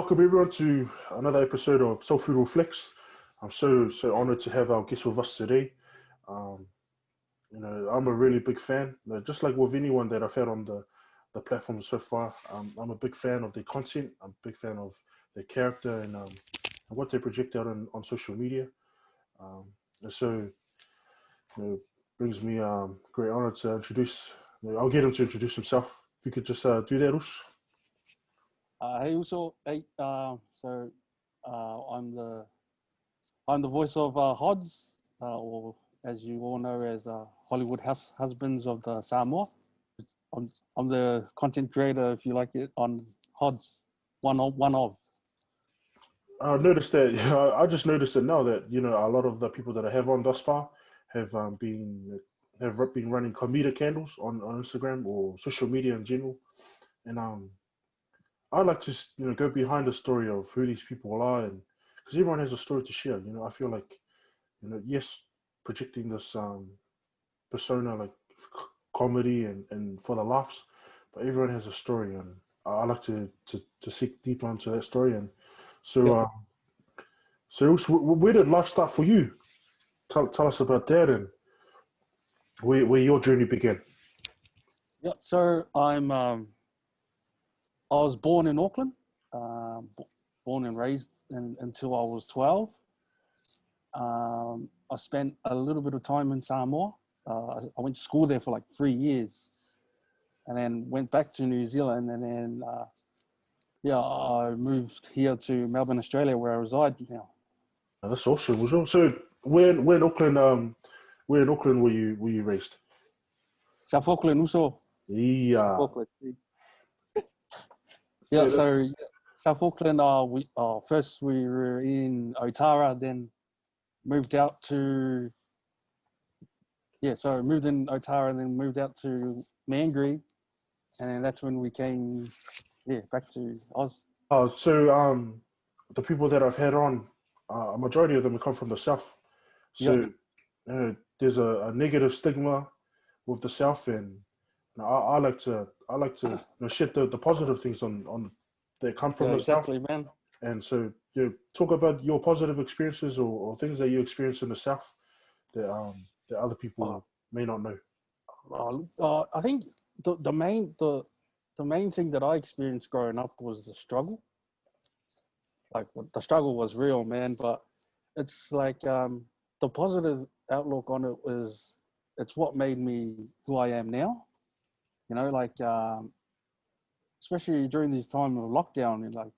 welcome everyone to another episode of Soulfood Reflects. I'm so honored to have our guest with us today. Um, I'm a really big fan. Just like with anyone that I've had on the platform so far, I'm a big fan of their content. I'm a big fan of their character and what they project out on social media. And so, brings me great honor to introduce. I'll get him to introduce himself. If you could just do that, Ush. Hey, also, hey, I'm the voice of HODS, or as you all know as Hollywood Husbands of the Samoa. I'm the content creator, if you like it, on HODS, one of. I noticed that. I just noticed it now that a lot of the people that I have on thus far have been running comedic handles on Instagram or social media in general, and I'd like to go behind the story of who these people are, and because everyone has a story to share. I feel like yes, projecting this persona like comedy and for the laughs, but everyone has a story, and I like to seek deeper into that story. And so, Yep. Where did life start for you? Tell us about that and where your journey began. Yeah, so I was born in Auckland, born and raised until I was 12. I spent a little bit of time in Samoa. I went to school there for like 3 years, and then went back to New Zealand, and then I moved here to Melbourne, Australia, where I reside now. That's awesome. So when Auckland, where in Auckland were you raised? South Auckland, also. Yeah. South Auckland. Yeah. So South Auckland. First we were in Otara, then moved out to. So moved in Otara and then moved out to Mangere, and then that's when we came, back to Oz. So the people that I've had on, a majority of them come from the South. So there's a negative stigma with the South, and I like to share the positive things on that come from the exactly, South. man. And so talk about your positive experiences or things that you experience in the South that other people may not know. I think the main thing that I experienced growing up was the struggle. Like the struggle was real, man. But it's like the positive outlook on it was it's what made me who I am now. Especially during this time of lockdown, and like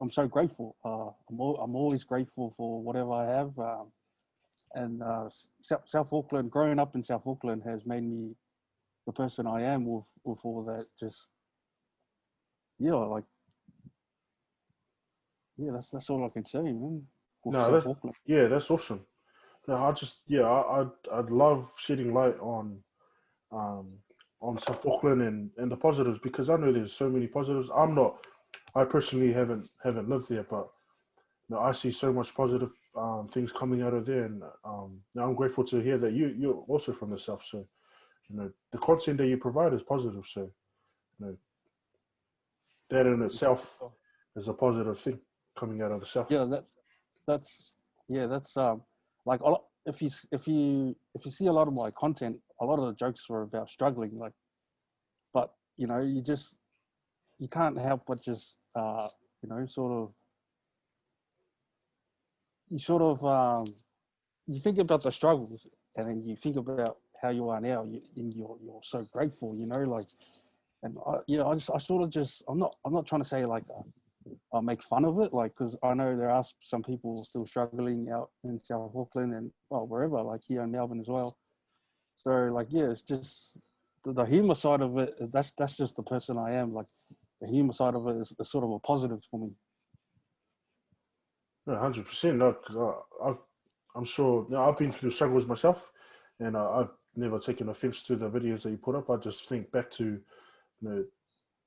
I'm so grateful. I'm always grateful for whatever I have. And South Auckland, growing up in South Auckland has made me the person I am with all that. That's all I can say, man. That's awesome. No, I'd love shedding light on South Auckland and the positives, because I know there's so many positives. I personally haven't lived there, but I see so much positive things coming out of there, and I'm grateful to hear that you're also from the South. So the content that you provide is positive. So that in itself is a positive thing coming out of the South. That's like a lot. If you see a lot of my content, a lot of the jokes were about struggling, but you can't help but just you think about the struggles, and then you think about how you are now, and you're so grateful, and I'm not trying to say like I'll make fun of it, like, because I know there are some people still struggling out in South Auckland and wherever, like here in Melbourne as well. So it's just the humor side of it. That's just the person I am. Like the humor side of it is sort of a positive for me. 100%. I'm sure. I've been through struggles myself, and I've never taken offense to the videos that you put up. I just think back to,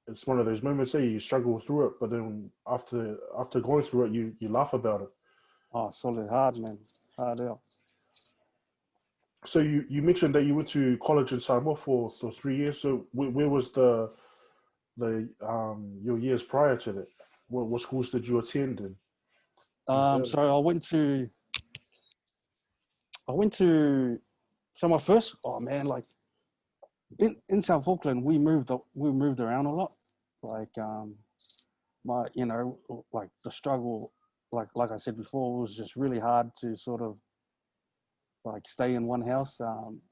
it's one of those moments that you struggle through it, but then after going through it, you laugh about it. Oh, solid, hard, man, hard out. So you mentioned that you went to college in Samoa for 3 years. So where was the the your years prior to that? What schools did you attend and things like that? So I went to, so my first, oh man, like in South Auckland, we moved around a lot. Like, my, you know, like the struggle, like I said before, it was just really hard to sort of like stay in one house.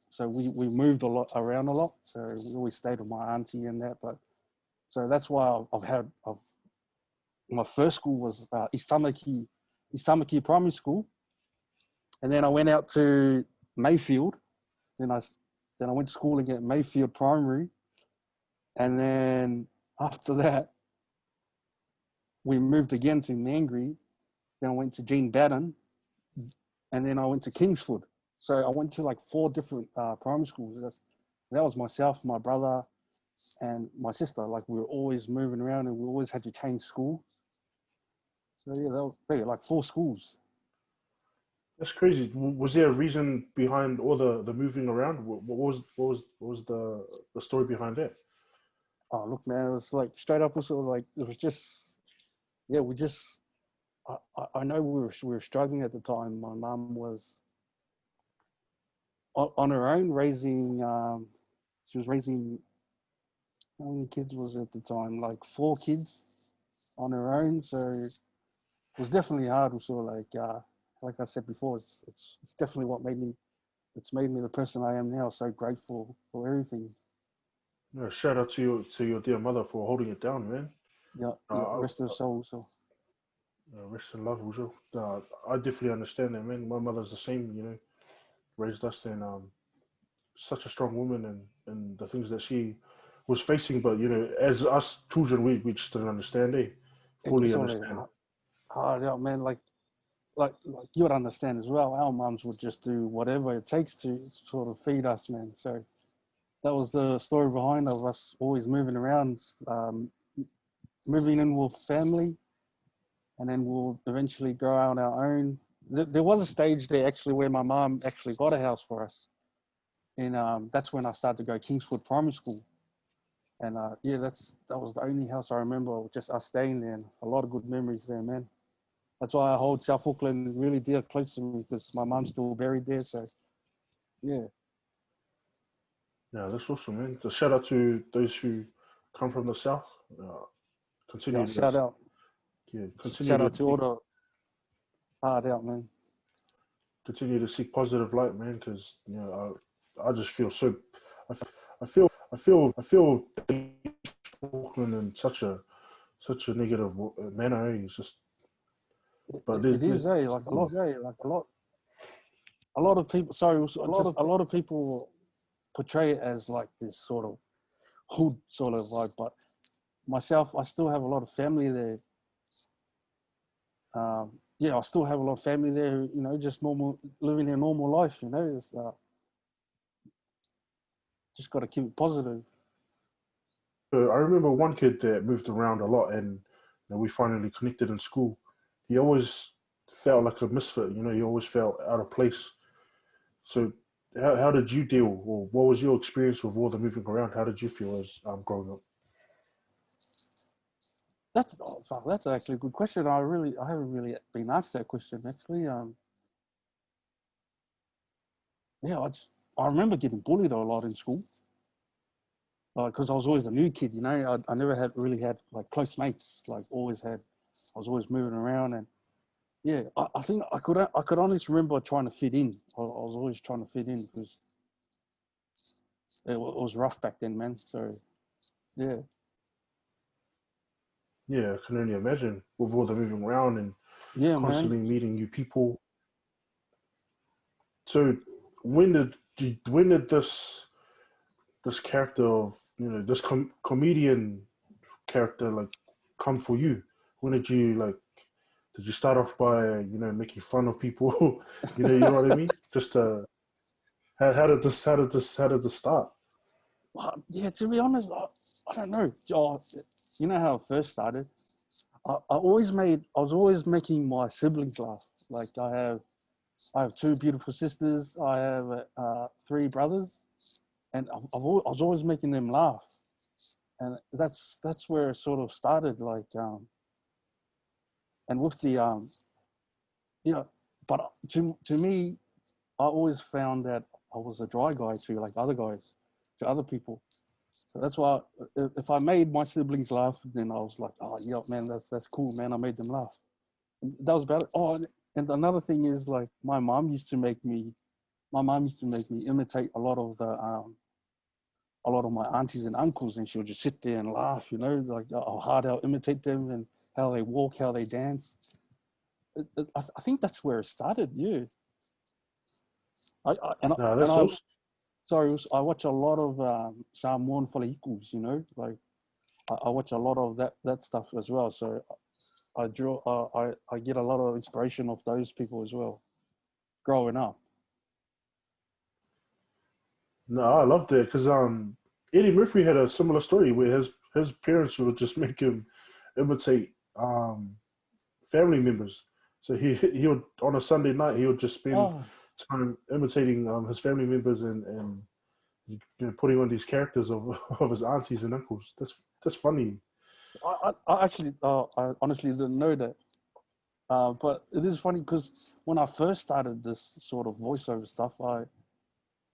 So we moved a lot around a lot. So we always stayed with my auntie and that. But so that's why my first school was East Tamaki Primary School, and then I went out to Mayfield. Then I went to school again at Mayfield Primary, and then after that we moved again to Mangere. Then I went to Jean Batten, and then I went to Kingsford. So I went to like 4 different primary schools. That was myself, my brother, and my sister. Like we were always moving around, and we always had to change school. So yeah, that was like 4 schools. That's crazy. Was there a reason behind all the moving around? What was the story behind that? Oh look, man, it was like straight up. Was sort of like it was just, yeah. We just, I know we were struggling at the time. My mum was on her own raising. She was raising, how many kids was it at the time? Like 4 kids on her own. So it was definitely hard. So like I said before, it's definitely what made me. It's made me the person I am now. So grateful for everything. Yeah, shout out to your dear mother for holding it down, man. Yeah, yeah. Rest of the soul. So Rest in love, Ujo. I definitely understand that, man. My mother's the same, raised us and such a strong woman and the things that she was facing. But as us children, we just didn't understand. Fully it's always understand. hard out, man. Like you would understand as well. Our mums would just do whatever it takes to sort of feed us, man. So that was the story behind of us always moving around, moving in with family, and then we'll eventually grow out our own. There was a stage there actually where my mom actually got a house for us, and that's when I started to go Kingswood Primary School. And yeah, that was the only house I remember, just us staying there, and a lot of good memories there, man. That's why I hold South Auckland really dear close to me because my mom's still buried there. So yeah, Yeah, that's awesome, man. So shout out to those who come from the south. Uh, yeah. continue to continue Shout to out to all the hard out, man. continue to seek positive light, man. Because I just feel so. I feel Auckland in such a negative manner. It's just, but It is, eh? A lot of people. Sorry, a lot of people portray it as like this sort of hood sort of vibe, but myself, I still have a lot of family there. Yeah, I still have a lot of family there who, just normal, living their normal life, it's, just got to keep it positive. I remember one kid that moved around a lot, and we finally connected in school. He always felt like a misfit. He always felt out of place. So, how did you deal, or what was your experience with all the moving around? How did you feel as growing up? That's actually a good question. I haven't really been asked that question actually. Yeah, I remember getting bullied a lot in school because I was always the new kid. I never had really had like close mates. Like I was always moving around, and yeah, I think I could honestly remember trying to fit in. I was always trying to fit in because it was rough back then, man. So yeah, Yeah, I can only imagine with all the moving around and yeah, man. constantly meeting new people. So, when did this character of this comedian character like come for you? When did you like? Did you start off by making fun of people? You know what I mean? Just how did this start? Well, yeah, to be honest, I don't know. You know how it first started? I was always making my siblings laugh. Like I have 2 beautiful sisters. I have 3 brothers, and I was always making them laugh. and that's where it sort of started. Like, and with the you know, but to me, I always found that I was a dry guy to like other guys, to other people. So that's why if I made my siblings laugh, then I was like, oh yeah, man, that's cool, man. I made them laugh. And that was about it. Oh, and another thing is like my mom used to make me imitate a lot of my aunties and uncles, and she would just sit there and laugh, you know, like how hard I'll imitate them and how they walk, how they dance. I think that's where it started. Yeah, I and I, No, and that's I awesome. sorry, I watch a lot of Samoan equals, you know, like I watch a lot of that stuff as well. So I get a lot of inspiration of those people as well, growing up. No, I loved it because Eddie Murphy had a similar story where his parents would just make him imitate family members. So he would on a Sunday night he would just spend Oh, time imitating his family members and putting on these characters of of his aunties and uncles. That's funny. I actually, I honestly didn't know that. But it is funny because when I first started this sort of voiceover stuff, I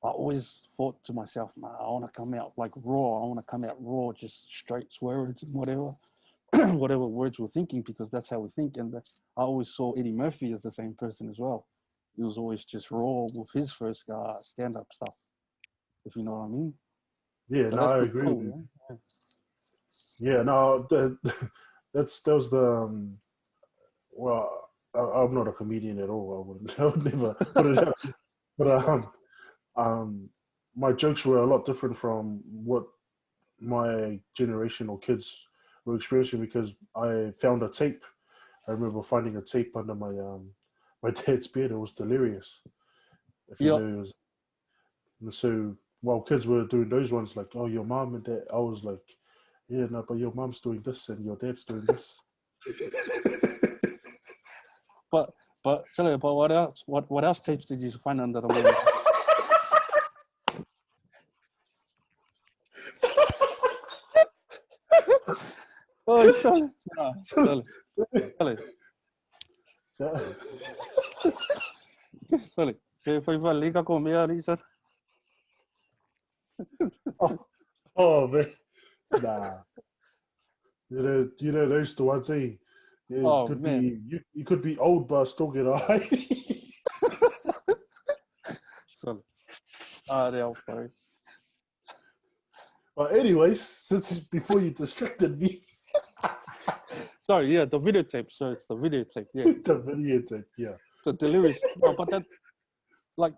always thought to myself, man, I want to come out like raw. I want to come out raw, just straight swear words and whatever, whatever words we're thinking, because that's how we think. And I always saw Eddie Murphy as the same person as well. He was always just raw with his first stand-up stuff, if you know what I mean. Yeah, So no, that's I pretty agree with you. cool. Yeah. Yeah, no, that was the well, I'm not a comedian at all. I would never put it out. But um, my jokes were a lot different from what my generation or kids were experiencing because I found a tape. I remember finding a tape under my dad's bed. It was delirious. If you Yeah. know, it was, and so while kids were doing those ones, like, oh, your mom and dad, I was like, yeah, no, but your mom's doing this and your dad's doing this. But sorry, but what else? What else tapes did you find under the moon? Oh, sorry. No, sorry. Sorry. Sorry. Que foi para ligar com meia ali, sorry. oh, oh, man, nah. You know those the ones, eh? Yeah, Oh could man. be you could be old but still get high. Sorry. Ah, they are sorry. But anyways, since before you distracted me, Sorry, yeah, the videotape. So it's the videotape, yeah. the video tape, yeah. The delirious. No, but that, like,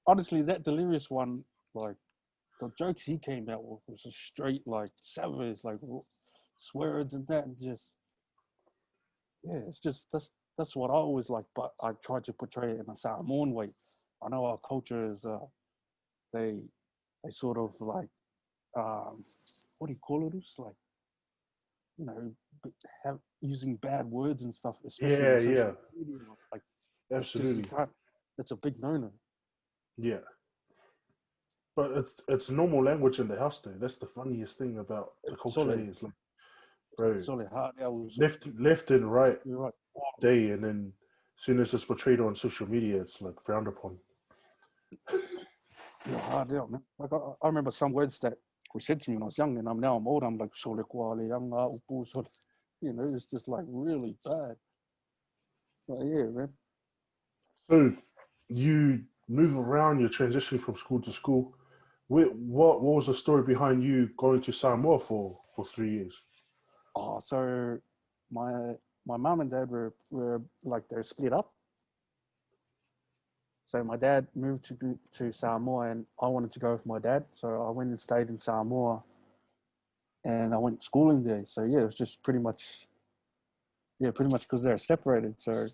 honestly, that delirious one, like, the jokes he came out with was just straight, like, savage, like, swear words and that, and just, yeah, it's just, that's what I always like, but I try to portray it in a Samoan way. I know our culture is, they, they sort of like, what do you call it? It's like, you know, have using bad words and stuff, especially Yeah, on yeah, social media. Like, it's just, you absolutely. can't, it's a big no-no. Yeah. But it's normal language in the house though. That's the funniest thing about the culture, Solely, eh? It's like, bro, solely hard. Yeah, left and right you're right. all day and then as soon as it's portrayed on social media it's like frowned upon. You're hard out, man. Like I remember some words that were said to me when I was young, and I'm old. I'm like, solely quality, you know, it's just like really bad. But yeah, man. So you move around, you're transitioning from school to school. What was the story behind you going to Samoa for 3 years? Oh, so my my mom and dad were like they're split up. So my dad moved to Samoa, and I wanted to go with my dad. So I went and stayed in Samoa, and I went schooling there. So yeah, it was just pretty much because they're separated. So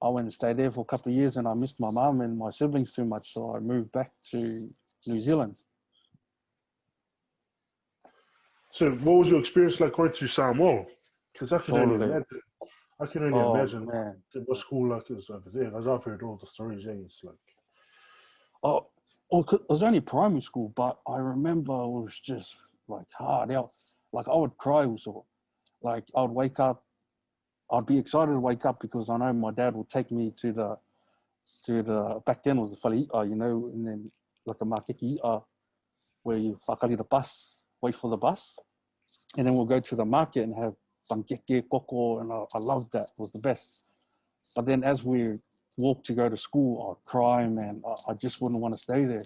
I went and stayed there for a couple of years, and I missed my mum and my siblings too much. So I moved back to New Zealand. So what was your experience like going to Samoa? Because Totally. I can only Oh imagine man. what school like is over there. Because I've heard all the stories. Eh? It's like, Oh, it was only primary school, but I remember it was just like hard out. Like I would cry also. Like I would wake up, I'd be excited to wake up because I know my dad would take me to the back then it was the whaliita, you know, and then like a makiki where you whakari the bus, wait for the bus, and then we'll go to the market and have pankeke, koko, and I loved that. It was the best. But then as we walked to go to school, I'd cry, man. I just wouldn't want to stay there.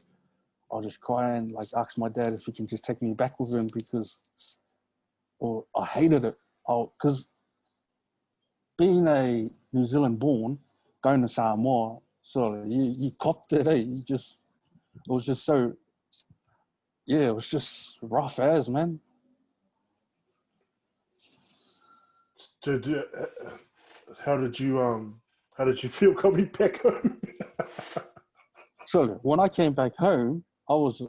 I'll just cry and like ask my dad if he can just take me back with him because, or I hated it. Because being a New Zealand born, going to Samoa, so you copped it, eh? It was just so, yeah, it was just rough as, man. Dude, how did you feel coming back home? So when I came back home, I was,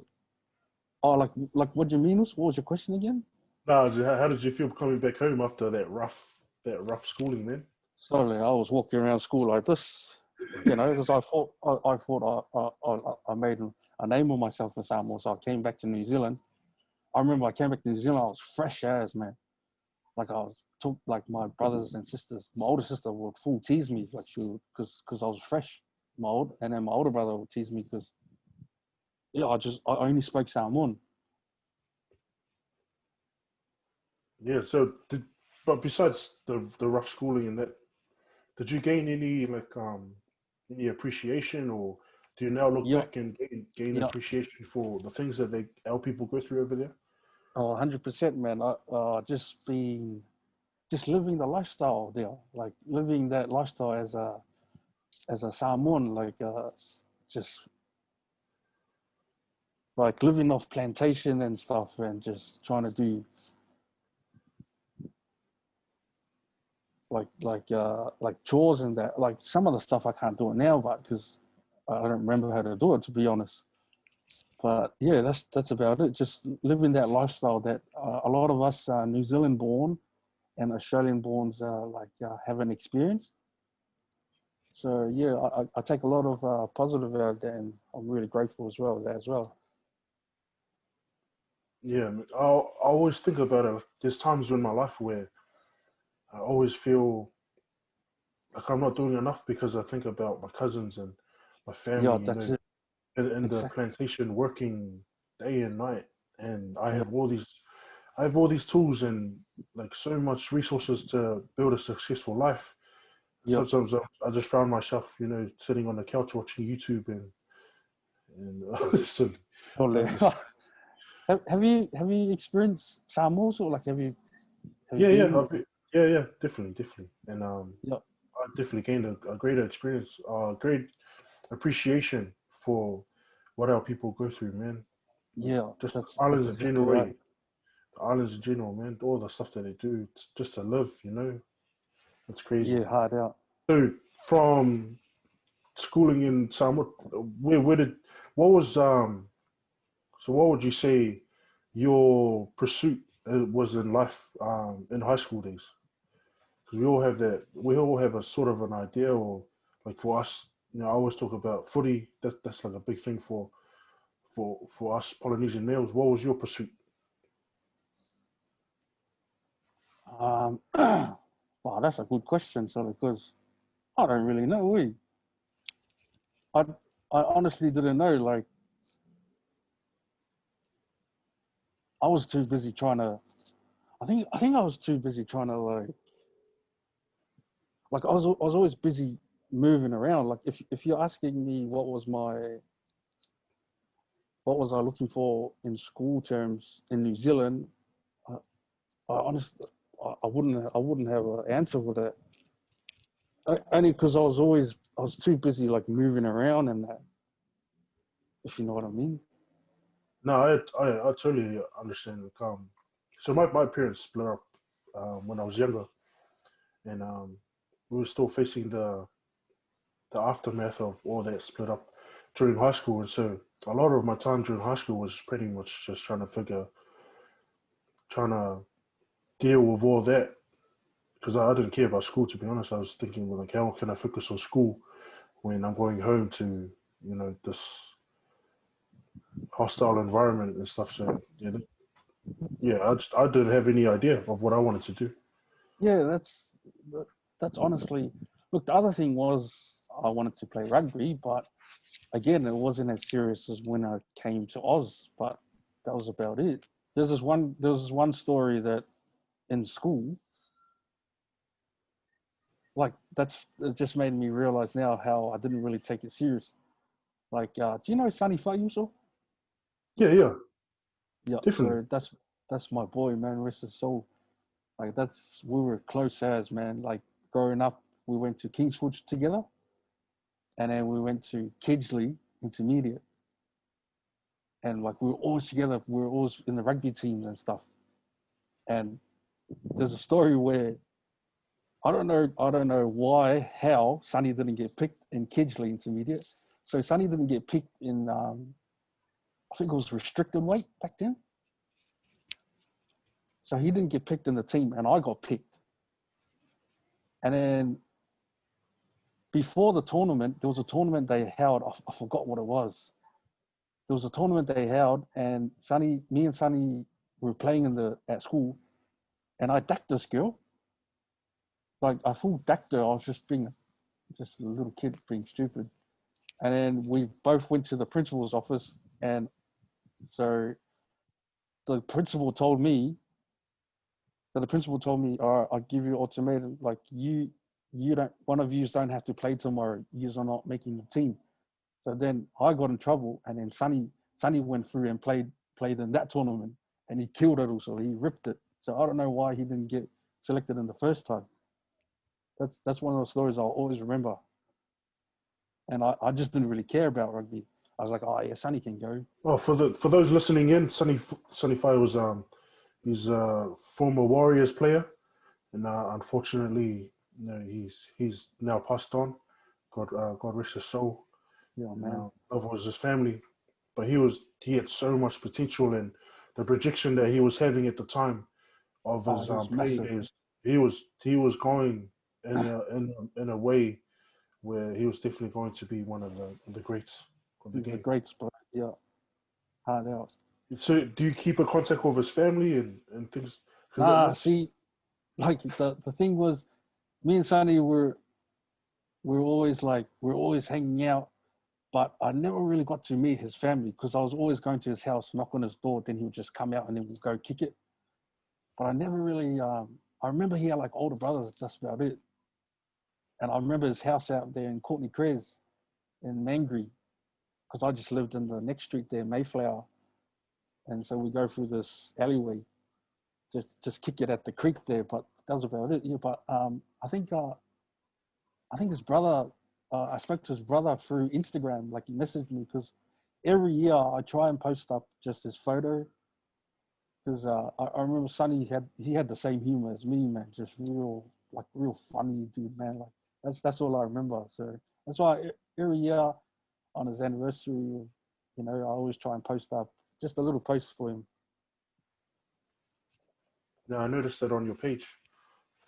like what do you mean? What was your question again? No, how did you feel coming back home after that rough schooling, man? Slowly, I was walking around school like this, you know, because I thought I made a name of myself in Samoa. So I came back to New Zealand. I remember I came back to New Zealand. I was fresh as, man. Like I was like my brothers and sisters. My older sister would full tease me like because I was fresh. And then my older brother would tease me because yeah, I only spoke Samoan. Yeah. But besides the rough schooling and that, did you gain any appreciation, or do you now look Yeah, back and gain yeah. appreciation for the things that our people go through over there? Oh, 100%, man. Just living the lifestyle there, like living that lifestyle as a Samoan, like just like living off plantation and stuff, and just trying to do like chores and that. Like some of the stuff I can't do it now, but because I don't remember how to do it, to be honest. But yeah, that's about it. Just living that lifestyle that a lot of us New Zealand born and Australian borns haven't experienced. So yeah, I take a lot of positive out of that, and I'm really grateful as well with that as well. Yeah, I always think about it. Like, there's times in my life where I always feel like I'm not doing enough because I think about my cousins and my family, Yeah, that's it. in the Exactly. plantation working day and night, and Yeah, I have all these tools and like so much resources to build a successful life. yeah. Sometimes I just found myself, sitting on the couch watching YouTube and so Totally. I just Have you experienced Samoas or like have you yeah yeah been? yeah, definitely, and Yeah, I definitely gained a greater experience, great appreciation for what our people go through, man. Like yeah. just That's exactly right. the islands in general, man. All the stuff that they do, it's just to live, it's crazy. Yeah, hard out. So from schooling in Samoa, where did what was so what would you say your pursuit was in life in high school days? Because we all have a sort of an idea, or like for us, I always talk about footy. That's like a big thing for us Polynesian males. What was your pursuit? Wow, that's a good question. So because I don't really know. I I honestly didn't know. Like I was too busy trying to. I think I was too busy trying to like I was always busy moving around. Like if you're asking me what was I looking for in school terms in New Zealand, I, I honestly I wouldn't have an answer for that. Only because I was too busy like moving around and that, if you know what I mean. No, I totally understand. Like, so my parents split up when I was younger, and we were still facing the aftermath of all that split up during high school, and so a lot of my time during high school was pretty much just trying to deal with all that because I didn't care about school, to be honest. I was thinking, well, like, how can I focus on school when I'm going home to this hostile environment and stuff? So yeah, Yeah, I didn't have any idea of what I wanted to do. Yeah, that's honestly. Look, the other thing was I wanted to play rugby, but again, it wasn't as serious as when I came to Oz. But that was about it. There's this one story that in school, like it just made me realize now how I didn't really take it serious. Like, do you know Sunny Fayuso? Yeah, yeah, Yeah, definitely. so that's my boy, man. Rest his soul. Like we were close as, man. Like growing up, we went to Kingsford together, and then we went to Kedgley Intermediate, and like we were always together. We were always in the rugby teams and stuff. And there's a story where I don't know why, how Sonny didn't get picked in Kedgley Intermediate. So Sonny didn't get picked in, I think it was restricted weight back then. So he didn't get picked in the team, and I got picked. And then before the tournament, there was a tournament they held. I forgot what it was. There was a tournament they held, and me and Sonny were playing at school, and I dacked this girl. Like I full dacked her. I was just being just a little kid being stupid. And then we both went to the principal's office, and so the principal told me. So the principal told me, "All right, I'll give you an ultimatum. Like you don't. One of you don't have to play tomorrow. You are not making the team." So then I got in trouble, and then Sonny went through and played in that tournament, and he killed it also. He ripped it. So I don't know why he didn't get selected in the first time. That's one of those stories I'll always remember. And I just didn't really care about rugby. I was like, oh yeah, Sonny can go. Oh, for those listening in, Sunny Fire was he's a former Warriors player, and unfortunately, he's now passed on. God rest his soul. Yeah, And man. love was his family, but he had so much potential, and the projection that he was having at the time of Oh, his he was playing massive. days, he was going in a way where he was definitely going to be one of the greats of the He's a game. great sport. Yeah, hard out. So, do you keep in contact with his family and things? Because Nah, that's see, like the thing was, me and Sonny we're always hanging out, but I never really got to meet his family because I was always going to his house, knock on his door, then he would just come out and then we'd go kick it. But I never really. I remember he had like older brothers. That's about it. And I remember his house out there in Courtney Cres in Mangry because I just lived in the next street there, Mayflower, and so we go through this alleyway, just kick it at the creek there. But that was about it. Yeah, but I think his brother. I spoke to his brother through Instagram. Like he messaged me because every year I try and post up just his photo because I remember Sonny had the same humor as me, man. Just real funny dude, man. Like that's all I remember. So that's why every year on his anniversary, I always try and post up just a little post for him. now I noticed that on your page.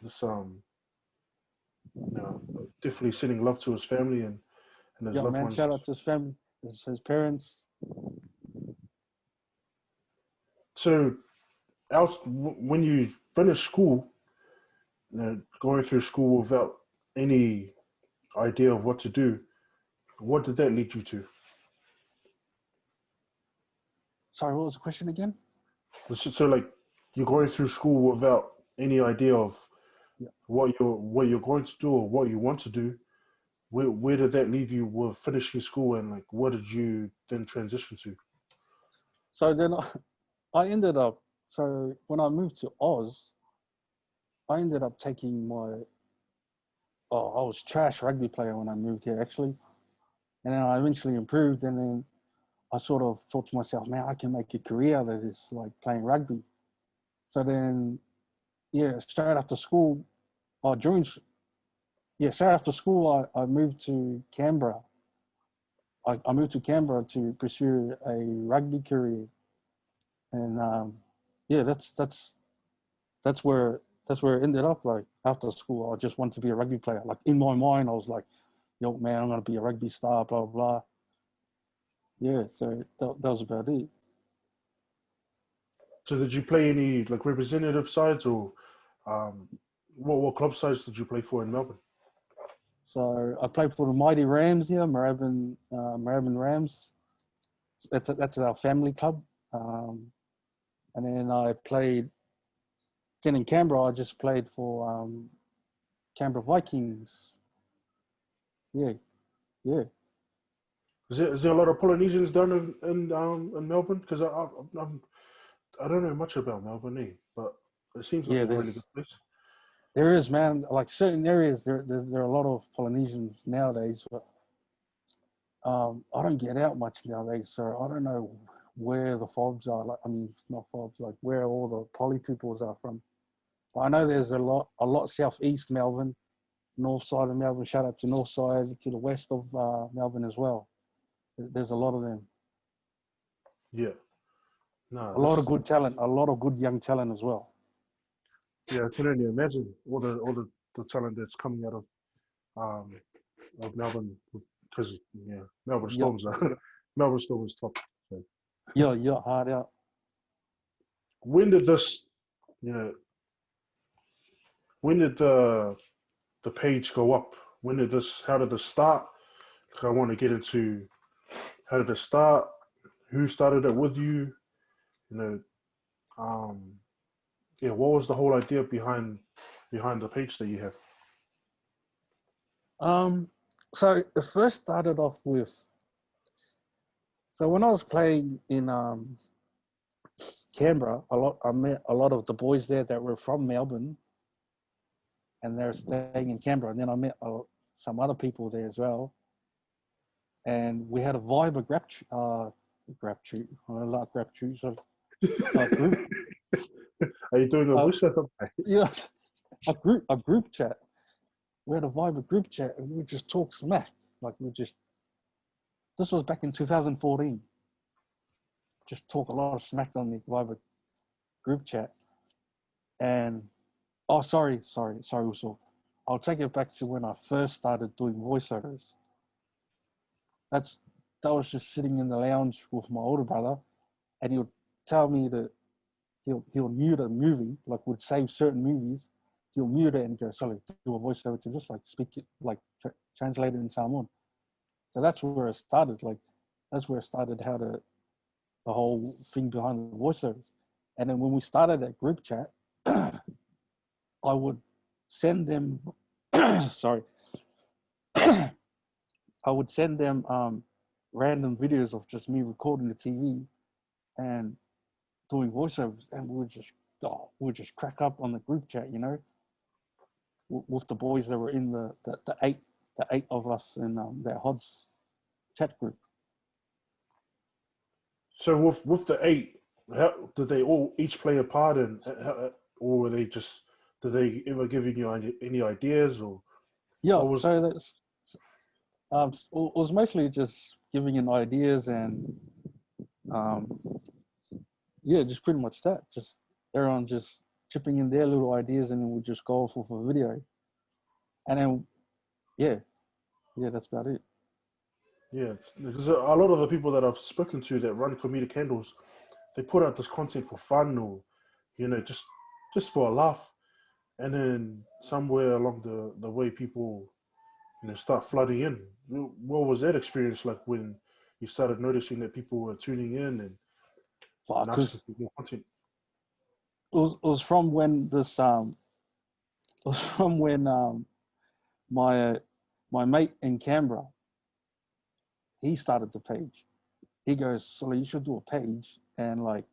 This definitely sending love to his family and his Yeah, loved man. ones. Shout out to his family, his parents. So, when you finish school, going through school without any idea of what to do, what did that lead you to? Sorry, what was the question again? So, like, you're going through school without any idea of Yeah. what you're going to do or what you want to do. Where did that leave you with finishing school, and like what did you then transition to? So then I ended up. So when I moved to Oz, I ended up taking my. Oh, I was trash rugby player when I moved here actually, and then I eventually improved, and then I sort of thought to myself, man, I can make a career out of this, like playing rugby. So then, yeah, straight after school, or during, yeah, straight after school, I moved to Canberra. I moved to Canberra to pursue a rugby career, and yeah, that's where it ended up. Like after school, I just wanted to be a rugby player. Like in my mind, I was like, "Yo, man, I'm gonna be a rugby star." Blah blah. Yeah, so that was about it. So did you play any like representative sides, or what club sides did you play for in Melbourne? So I played for the mighty Rams here, Moorabbin Rams. That's our family club. And then I played, then in Canberra, I just played for Canberra Vikings. Yeah, yeah. Is there a lot of Polynesians down in Melbourne? Because I don't know much about Melbourne, but it seems like Yeah, a really good place. there is, man. Like certain areas, there are a lot of Polynesians nowadays, but I don't get out much nowadays, so I don't know where the fobs are. Like, I mean, it's not fobs, like where all the poly peoples are from. But I know there's a lot southeast Melbourne, north side of Melbourne. Shout out to north side, to the west of Melbourne as well. There's a lot of them. Yeah, no, A lot of good talent, a lot of good young talent as well. yeah. I can only imagine all the talent that's coming out of Melbourne, because yeah, Melbourne Yeah, Storms are Melbourne Storms top. So. yeah, hard out. When did this, you know, when did the page go up? When did this? How did this start? Because I want to get into how did it start? Who started it with you? You know, um, yeah. What was the whole idea behind the page that you have? So it first started off with, so when I was playing in Canberra, I met a lot of the boys there that were from Melbourne, and they're staying in Canberra. And then I met some other people there as well, and we had a vibe of grab shoot. I like grab shoot. So group, Are you doing a voiceover? yeah, a group chat. We had a vibe of group chat, and we would just talk smack. Like this was back in 2014. Just talk a lot of smack on the vibe group chat. And oh, sorry, Uso. I'll take it back to when I first started doing voiceovers. That was just sitting in the lounge with my older brother, and he would tell me that he'll mute a movie, like would save certain movies. He'll mute it and go, sorry, do a voiceover to just like speak it, like translate it in Samoan. So that's where it started. Like that's where it started. How the whole thing behind the voiceovers. And then when we started that group chat, I would send them, sorry, I would send them random videos of just me recording the TV and doing voiceovers, and we would just crack up on the group chat, you know, with the boys that were in the eight of us in that HHODS chat group. So with the eight, how, did they all each play a part, and or were they just? Did they ever give you any ideas, or Yeah, what was? so that's it was mostly just giving in ideas and um, yeah, just pretty much that. Just everyone just chipping in their little ideas, and then we just go off with a video. And then yeah, that's about it. Yeah, because a lot of the people that I've spoken to that run comedic handles, they put out this content for fun, or just for a laugh, and then somewhere along the way, people start flooding in. What was that experience like when you started noticing that people were tuning in and asking Because for more content? it was from when this it was from when my my mate in Canberra, he started the page. He goes, so you should do a page, and like,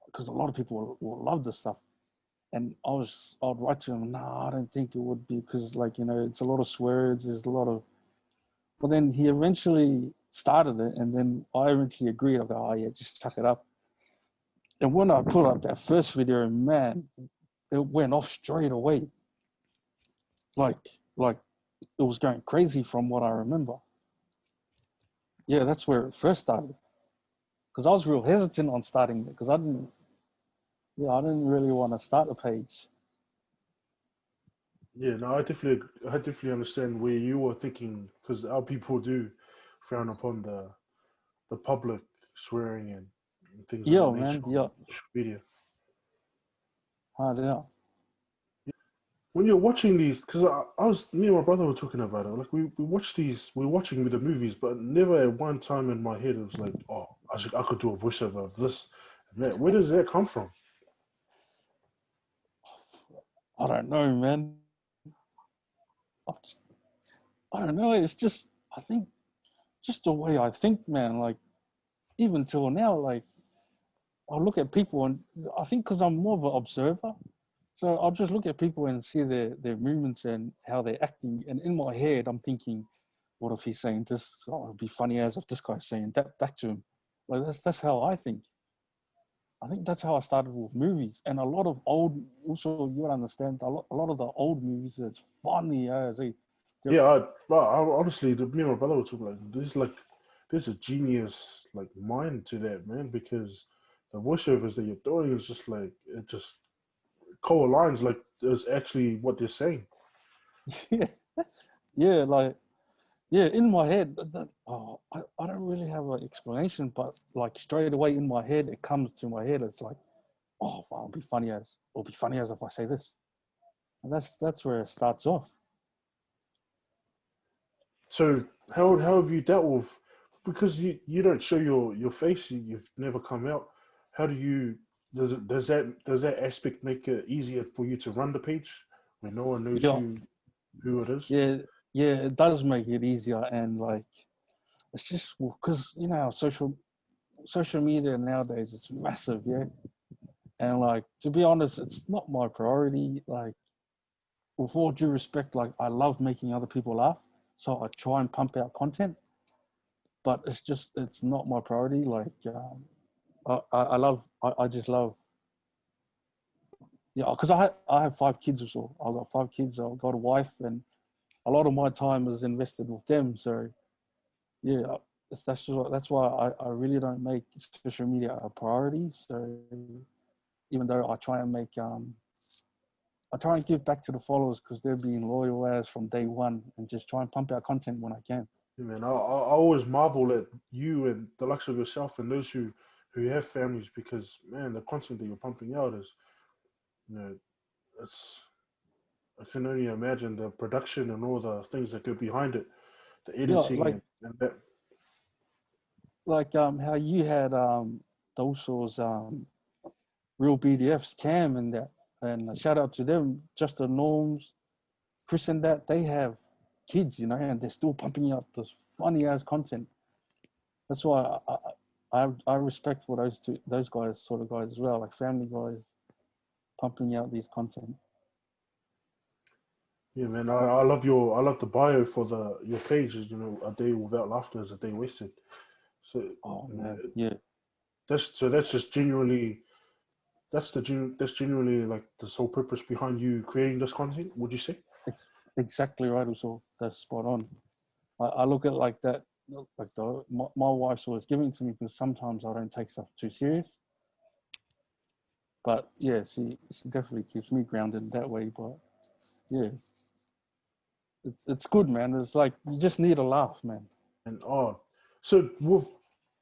because a lot of people will love this stuff. And I'd write to him, no, I don't think it would be, because like, you know, it's a lot of swears, there's a lot of, but then he eventually started it, and then I eventually agreed. I go, oh yeah, just chuck it up. And when I put up that first video, man, it went off straight away. Like it was going crazy from what I remember. Yeah, that's where it first started. Because I was real hesitant on starting it, because I didn't really want to start a page. Yeah, no, I definitely understand where you were thinking, because our people do frown upon the public swearing and things of Yeah, that nature man. on Yeah. social media. Hard out. When you're watching these, because me and my brother were talking about it. Like we watch these, we're watching the movies, but never at one time in my head it was like, oh, I could do a voiceover of this and that. Where does that come from? I don't know, man. I, just, I don't know. It's just, I think, just the way I think, man. Like, even till now, like, I look at people and I think because I'm more of an observer, so I'll just look at people and see their movements and how they're acting. And in my head, I'm thinking, what if he's saying this? Oh, it'd be funny as if this guy's saying that back to him. Like, that's how I think. I think that's how I started with movies. And a lot of old, also, you gotta understand, a lot of the old movies, it's funny as they're, Yeah, honestly, me and my brother were talking like there's a genius like mind to that, man, because the voiceovers that you're doing is just like it just co-aligns like is actually what they're saying. yeah, yeah, like, yeah, in my head, oh, I don't really have an explanation, but like straight away in my head, it comes to my head. It's like, oh, wow, it'll be funny as if I say this. And that's where it starts off. So how have you dealt with because you don't show your face, you've never come out. How do you does that aspect make it easier for you to run the page when no one knows Yeah, who it is? yeah, yeah, it does make it easier. And like, it's just because, you know, how social media nowadays, it's massive, yeah. And like, to be honest, it's not my priority. Like, with all due respect, like, I love making other people laugh, so I try and pump out content. But it's just, it's not my priority. Like, I just love, yeah, because I have 5 kids or so. I've got 5 kids. I've got a wife, and a lot of my time is invested with them. So yeah, that's why I really don't make social media a priority. So even though I try and give back to the followers because they're being loyal as from day one, and just try and pump out content when I can. Yeah, man, I always marvel at you and the likes of yourself and those who have families because man, the content that you're pumping out is you know it's I can only imagine the production and all the things that go behind it, the Yeah, editing and that. like how you had those sorts real BDFs, Cam and that, and a shout out to them, just the norms, Chris and that, they have kids, you know, and they're still pumping out this funny ass content. That's why I respect for those guys, sort of guys as well, like family guys pumping out these content. Yeah, man, I love the bio for the your page is a day without laughter is a day wasted. So Oh you know, man, yeah, that's just genuinely that's genuinely like the sole purpose behind you creating this content. Would you say? exactly right. Also, that's spot on. I look at it like that. Like my wife's always giving to me because sometimes I don't take stuff too serious. But yeah, she definitely keeps me grounded that way. But yeah, it's good, man. It's like you just need a laugh, man. And so with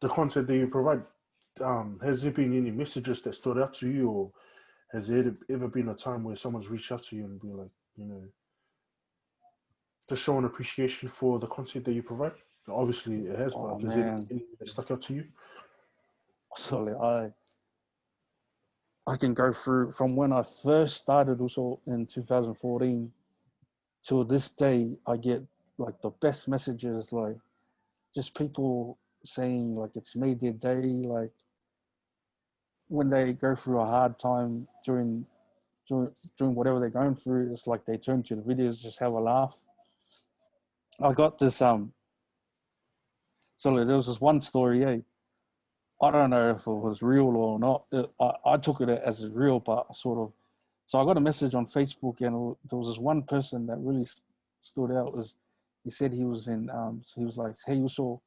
the content that you provide, has there been any messages that stood out to you, or has there ever been a time where someone's reached out to you and be like, just showing appreciation for the content that you provide? Obviously, it has, but Oh like, is there man, anything that stuck out to you? sorry, I can go through from when I first started also in 2014 till this day. I get like the best messages, like just people saying like it's made their day, like when they go through a hard time during whatever they're going through, it's like they turn to the videos, just have a laugh. I got this so there was this one story, I don't know if it was real or not. I took it as real, but sort of. So I got a message on Facebook, and there was this one person that really stood out. Was he said he was in? So he was like, "Hey, also,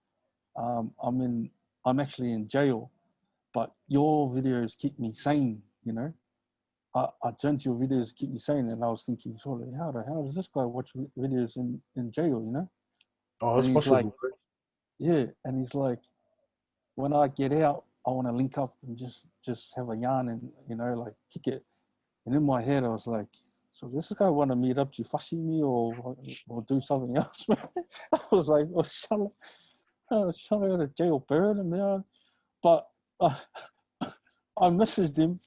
I'm actually in jail, but your videos keep me sane. You know, I turn to your videos, keep me sane." And I was thinking, sorry, how the hell does this guy watch videos in jail? You know? Oh, And it's he's like, possible. Right? yeah, and he's like, when I get out, I want to link up and just have a yarn and, you know, like kick it. And in my head, I was like, so this guy want to meet up to fussy me or do something else, man. I was like, oh, shut out of jail, burn, man. But I messaged him,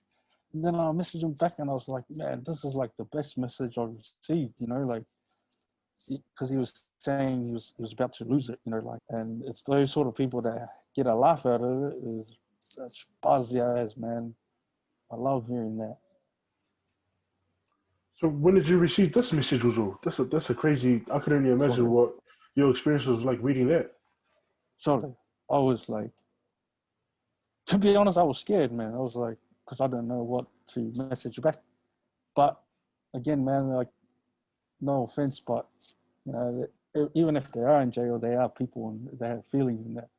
and then I messaged him back, and I was like, man, this is like the best message I've received, you know, like, because he was saying he was about to lose it, you know, like, and it's those sort of people that get a laugh out of it. That's buzz your ass, man. I love hearing that. So when did you receive this message, Uzo? That's a crazy. I can only imagine what your experience was like reading that. Sorry, I was like, to be honest, I was scared, man. I was like, because I didn't know what to message back. But again, man, like, no offense, but you know, even if they are in jail, they are people and they have feelings in that.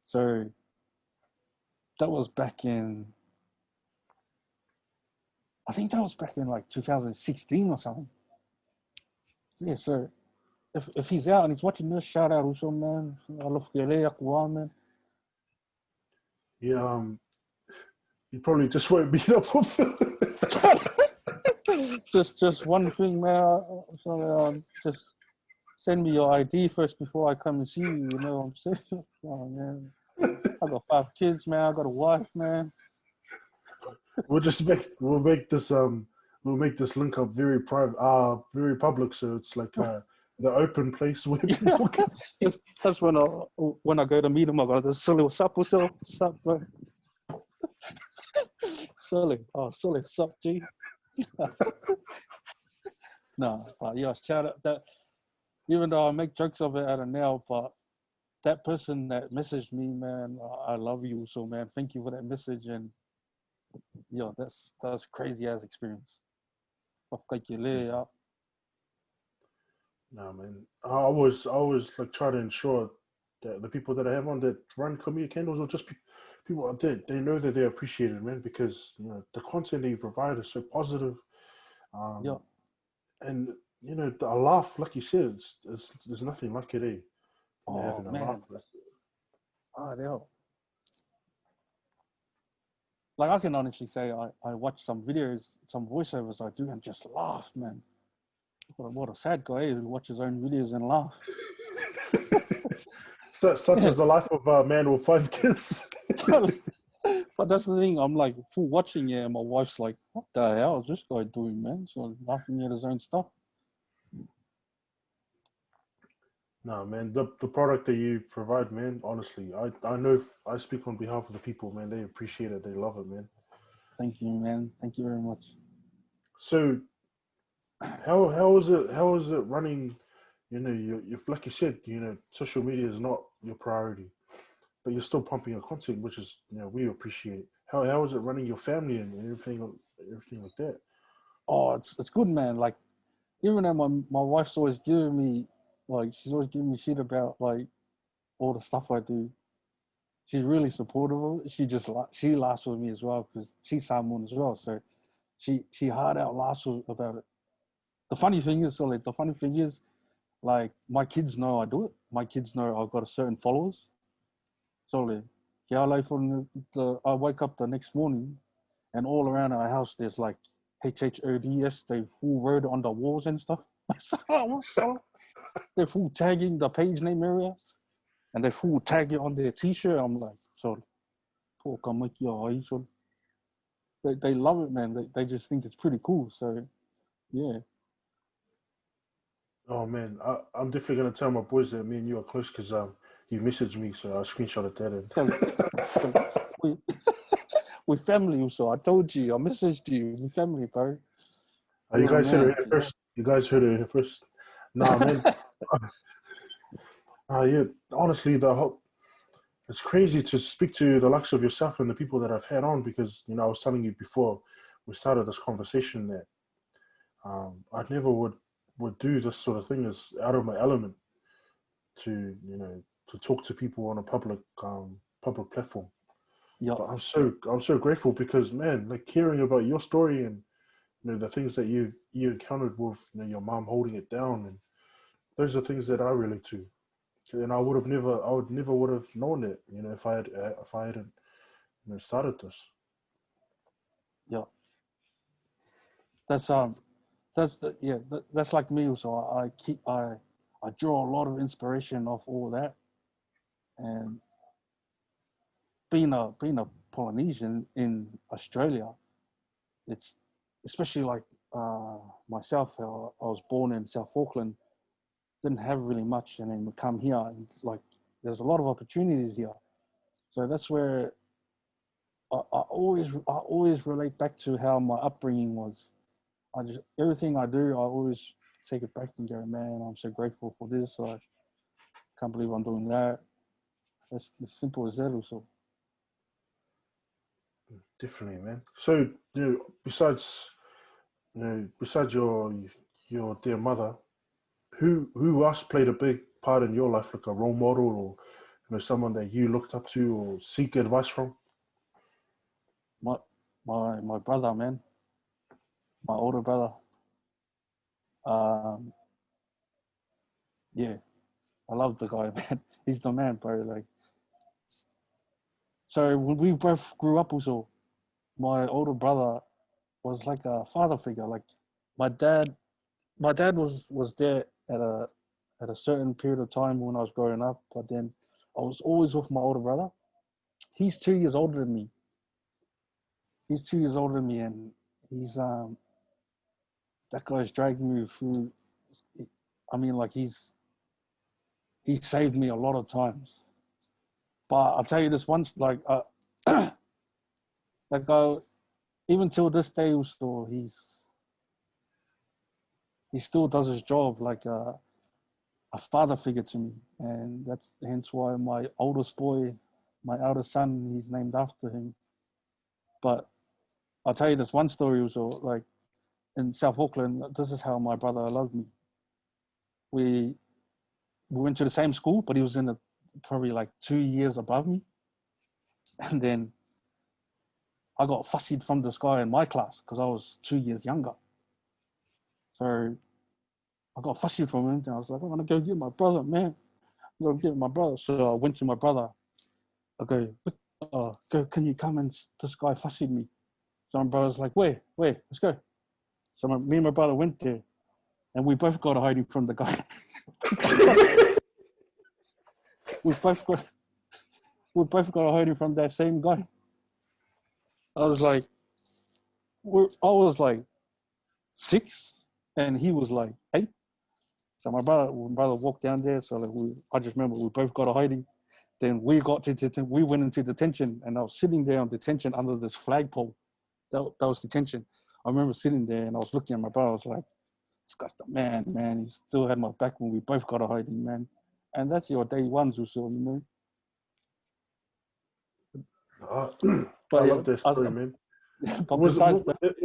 So that was back in, I think that was back in like 2016 or something. Yeah, so if he's out and he's watching this, shout out also, man. I love you, man. Yeah, you probably just won't beat up with just one thing, man. So just send me your ID first before I come and see you. You know what I'm saying? Oh man, I got 5 kids, man. I got a wife, man. We'll make this link up very private, very public, so it's like the open place where people can see. That's when I go to meet him. I go, Sully, what's up, bro? Sully, what's up, G? No, but yeah, shout out that. Even though I make jokes of it out of now, but that person that messaged me, man, I love you so, man. Thank you for that message, and yeah, that's crazy ass experience. No, man. I always like try to ensure that the people that I have on that run comedic candles or just people out there, they know that they're appreciated, man, because you know the content that you provide is so positive. Yeah. And you know, a laugh, like you said, there's nothing like it, eh? You know, Oh having a laugh. man. Yeah. Like I can honestly say I watch some videos, some voiceovers I do and just laugh, man. What a sad guy who watches his own videos and laugh. Such as the life of a man with 5 kids. But that's the thing, I'm like full watching it and my wife's like, what the hell is this guy doing, man? So laughing at his own stuff. No, man, the product that you provide, man, honestly, I know I speak on behalf of the people, man. They appreciate it. They love it, man. Thank you, man. Thank you very much. So how is it running? You know, you like you said, you know, social media is not your priority, but you're still pumping your content, which is, you know, we appreciate. How is it running your family and everything like that? Oh, it's good, man. Like even though my wife's always giving me like she's always giving me shit about like all the stuff I do. She's really supportive of it. She laughs with me as well because she's Samoan as well. So she hard out laughs about it. The funny thing is, like my kids know I do it. My kids know I've got a certain followers. So like, I wake up the next morning and all around our house there's like HHODS. They full wrote on the walls and stuff. So they're full tagging the page name area and they full tag it on their t-shirt. I'm like, so they love it, man. They just think it's pretty cool. So yeah. Oh man, I'm definitely gonna tell my boys that me and you are close because you messaged me, so I screenshotted that So we we family also. I told you, I messaged you. We family, bro. Oh, you Oh guys heard man. it here first. You guys heard it here first. Nah, man. Yeah, honestly, it's crazy to speak to the likes of yourself and the people that I've had on because, you know, I was telling you before we started this conversation that I never would do this sort of thing as out of my element to, you know, to talk to people on a public platform. Yeah. But I'm so grateful because, man, like hearing about your story and, you know, the things that you encountered with, you know, your mom holding it down, and those are things that I relate to. And I would never would have known it, you know, if I hadn't, started this. Yeah. That's that's like me also. I draw a lot of inspiration off all that, and being a Polynesian in Australia, it's especially like myself. I was born in South Auckland, didn't have really much, and then we come here, and it's like there's a lot of opportunities here. So that's where I always relate back to how my upbringing was. Everything I do, I always take it back and go, man, I'm so grateful for this. I can't believe I'm doing that. It's as simple as that also. Definitely, man. So, besides your dear mother, who else played a big part in your life, like a role model, or someone that you looked up to or seek advice from? My my brother, man, my older brother. Um, yeah, I love the guy, man. He's the man, bro. Like, so when we both grew up, also, my older brother was like a father figure. Like, my dad, my dad was there at a certain period of time when I was growing up, but then I was always with my older brother. He's 2 years older than me. He's 2 years older than me, and he's that guy's dragging me through. I mean, like he saved me a lot of times. But I'll tell you this once, like that guy, even till this day, also he still does his job like a father figure to me, and that's hence why my oldest boy, my eldest son, he's named after him. But I'll tell you this one story also, like in South Auckland, this is how my brother loved me. We we went to the same school, but he was in probably like 2 years above me. And then I got fussied from this guy in my class because I was 2 years younger. So I got fussied from him, and I was like, I'm gonna go get my brother, man. I'm gonna get my brother. So I went to my brother. I go, can you come and this guy fussied me? So my brother's like, wait, let's go. So me and my brother went there, and we both got hiding from the guy. we both got hiding from that same guy. I was like, I was like 6, and he was like 8. So my brother walked down there. So like I just remember we both got a hiding. Then we we went into detention, and I was sitting there on detention under this flagpole. That was detention. I remember sitting there, and I was looking at my brother. I was like, this guy's the man. He still had my back when we both got a hiding, man. And that's your day ones or so, I But yeah, love that story, man. but besides that, it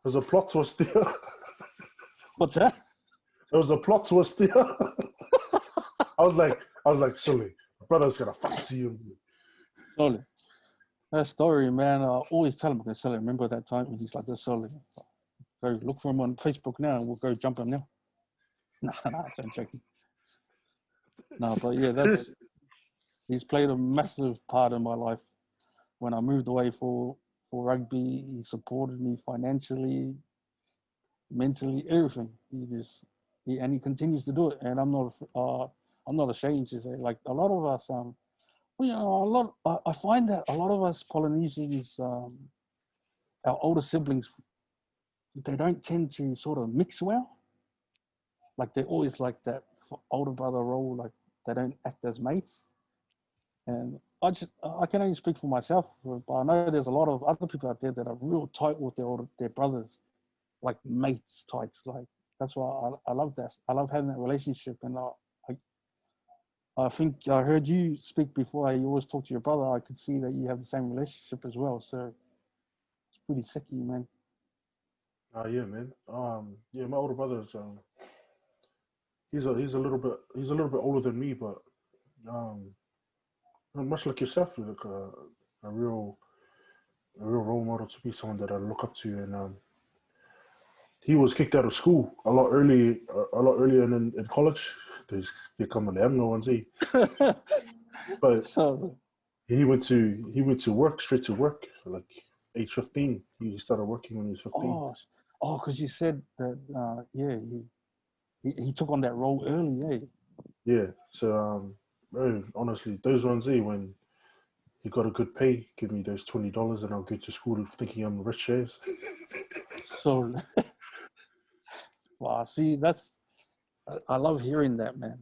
was a plot twist there. what's that? It was a plot twist there. I was like, Sully, my brother's gonna fuss you. Solid. That story, man. I always tell him, okay, Sully, remember that time? And he's like, that's Sully. Go look for him on Facebook now, and we'll go jump him now. Nah, I'm joking. No, but yeah, he's played a massive part in my life. When I moved away for rugby, he supported me financially, mentally, everything. And he continues to do it. And I'm not ashamed to say, like a lot of us, I find that a lot of us Polynesians, our older siblings, they don't tend to sort of mix well. Like they're always like that older brother role, like they don't act as mates. And I can only speak for myself, but I know there's a lot of other people out there that are real tight with their brothers, like mates tights. Like that's why I love that. I love having that relationship. And I think I heard you speak before. You always talk to your brother. I could see that you have the same relationship as well. So it's pretty sicky, man. Yeah, man. Yeah, my older brother's he's a little bit older than me, but um, much like yourself, you're like a real role model to be, someone that I look up to. And he was kicked out of school a lot earlier in college. There's become an no one see. But So he went to work straight to work like age 15. He started working when he was 15. Oh, oh, because you said that. Yeah, he took on that role early. Eh? Yeah. So bro, honestly, those ones when you got a good pay, give me those $20 and I'll go to school thinking I'm rich as. So, wow. See, I love hearing that, man.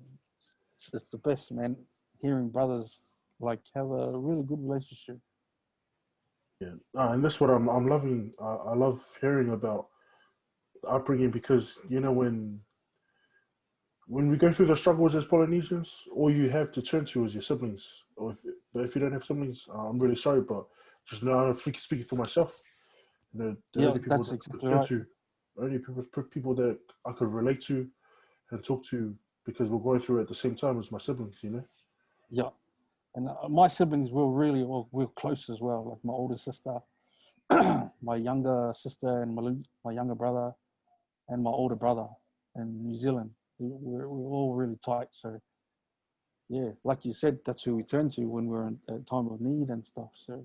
It's the best, man. Hearing brothers like have a really good relationship. Yeah, and that's what I'm loving. I love hearing about upbringing because when we go through the struggles as Polynesians, all you have to turn to is your siblings. Or if you don't have siblings, I'm really sorry, but just know I'm speaking for myself. The Yeah, only people that's that I could exactly turn right. to, only people that I could relate to and talk to because we're going through it at the same time as my siblings. Yeah, and my siblings were really we're close as well. Like my older sister, my younger sister, and my younger brother, and my older brother in New Zealand. We're all really tight. So yeah, like you said, that's who we turn to when we're in a time of need and stuff. So